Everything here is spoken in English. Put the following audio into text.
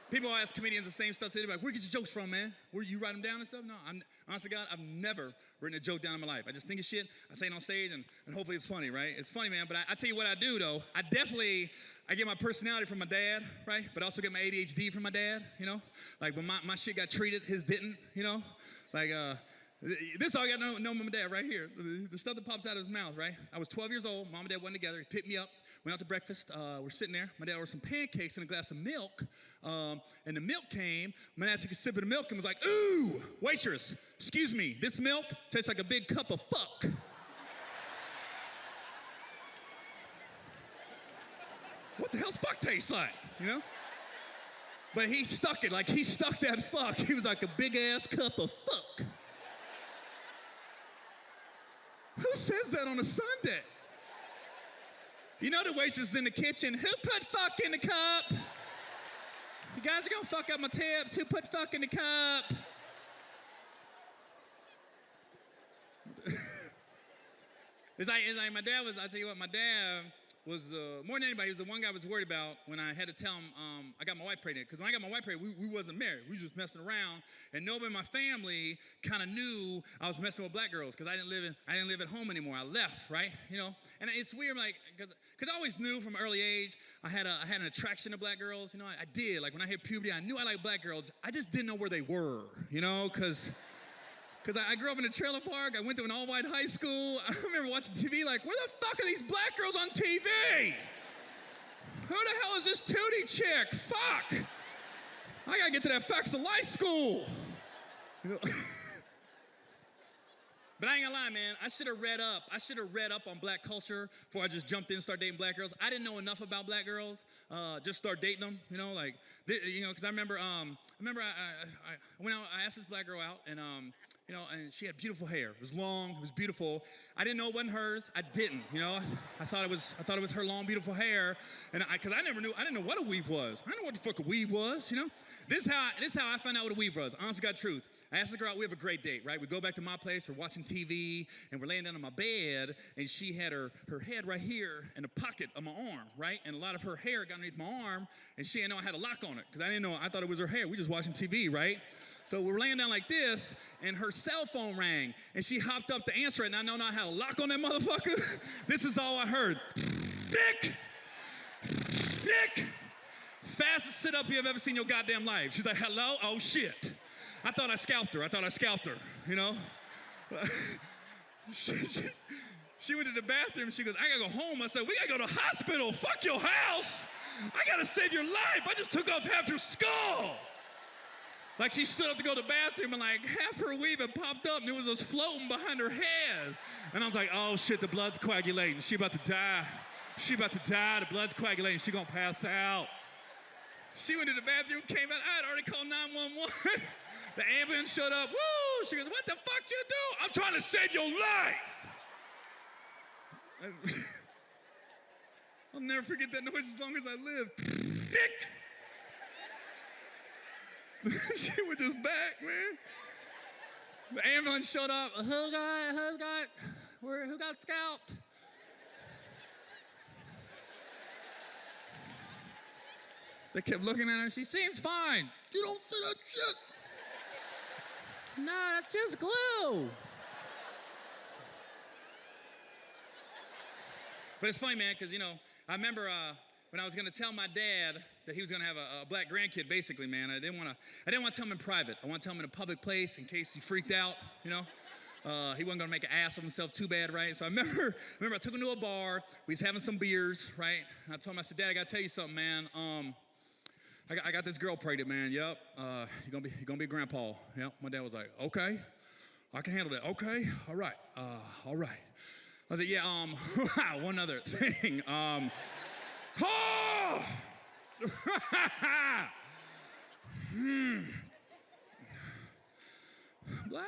People ask comedians the same stuff today, like, where you get your jokes from, man? Where you write them down and stuff? No, honestly, God, I've never written a joke down in my life. I just think of shit, I say it on stage, and hopefully it's funny, right? It's funny, man, but I tell you what I do, though. I get my personality from my dad, right? But I also get my ADHD from my dad, you know? Like, when my shit got treated, his didn't, you know? Like, this all I got to know my dad right here. The stuff that pops out of his mouth, right? I was 12 years old. Mom and dad went together. He picked me up, went out to breakfast. We're sitting there. My dad ordered some pancakes and a glass of milk. And the milk came. My dad took a sip of the milk and was like, ooh, waitress, excuse me, this milk tastes like a big cup of fuck. What the hell's fuck taste like, you know? But he stuck it, like he stuck that fuck. He was like a big ass cup of fuck. Who says that on a Sunday? You know the waitress in the kitchen, who put fuck in the cup? You guys are gonna fuck up my tips, who put fuck in the cup? It's like my dad was, I'll tell you what, my dad was more than anybody, he was the one guy I was worried about when I had to tell him I got my wife pregnant. Because when I got my wife pregnant, we wasn't married. We were just messing around. And nobody in my family kind of knew I was messing with black girls because I didn't live at home anymore. I left, right? You know? And it's weird, like, because I always knew from an early age I had an attraction to black girls. You know, I did. Like, when I hit puberty, I knew I liked black girls. I just didn't know where they were, you know? Because I grew up in a trailer park. I went to an all-white high school. I remember watching TV like, where the fuck are these black girls on TV? Who the hell is this Tootie chick? Fuck. I gotta get to that Facts of Life school. You know? But I ain't gonna lie, man. I should have read up. I should have read up on black culture before I just jumped in and started dating black girls. I didn't know enough about black girls. Just start dating them, you know, like, you know, because I remember I went out. I asked this black girl out, and you know, and she had beautiful hair. It was long. It was beautiful. I didn't know it wasn't hers. I didn't, you know. I thought it was her long, beautiful hair, and because I never knew. I didn't know what a weave was. I didn't know what the fuck a weave was, you know. This is how I found out what a weave was. Honest to God, truth. I asked the girl out. We have a great date, right? We go back to my place. We're watching TV, and we're laying down on my bed, and she had her head right here in the pocket of my arm, right? And a lot of her hair got underneath my arm, and she didn't know I had a lock on it because I didn't know. I thought it was her hair. We just watching TV, right? So we're laying down like this, and her cell phone rang, and she hopped up to answer it, and I know I had a lock on that motherfucker. This is all I heard. Thick, fastest sit up you have ever seen in your goddamn life. She's like, hello? Oh, shit. I thought I scalped her, you know? She went to the bathroom, she goes, I gotta go home. I said, we gotta go to the hospital. Fuck your house. I gotta save your life. I just took off half your skull. Like, she stood up to go to the bathroom, and like half her weave had popped up, and it was just floating behind her head. And I was like, oh shit, the blood's coagulating. She about to die. The blood's coagulating. She gonna pass out. She went to the bathroom, came out. I had already called 911. The ambulance showed up. Woo! She goes, what the fuck you do? I'm trying to save your life. I'll never forget that noise as long as I live. Sick. She was just back, man. The ambulance showed up. Who got scalped? They kept looking at her. She seems fine. You don't say that shit. No, that's just glue. But it's funny, man, because, you know, I remember when I was gonna tell my dad that he was gonna have a black grandkid, basically, man, I didn't want to tell him in private. I want to tell him in a public place in case he freaked out, you know. He wasn't gonna make an ass of himself too bad, right? So I remember I took him to a bar. We was having some beers, right? And I told him, I said, Dad, I gotta tell you something, man. I got this girl pregnant, man. Yep. You're gonna be a grandpa. Yep. My dad was like, okay, I can handle that. Okay. All right. All right. I was like, yeah. One other thing. Black.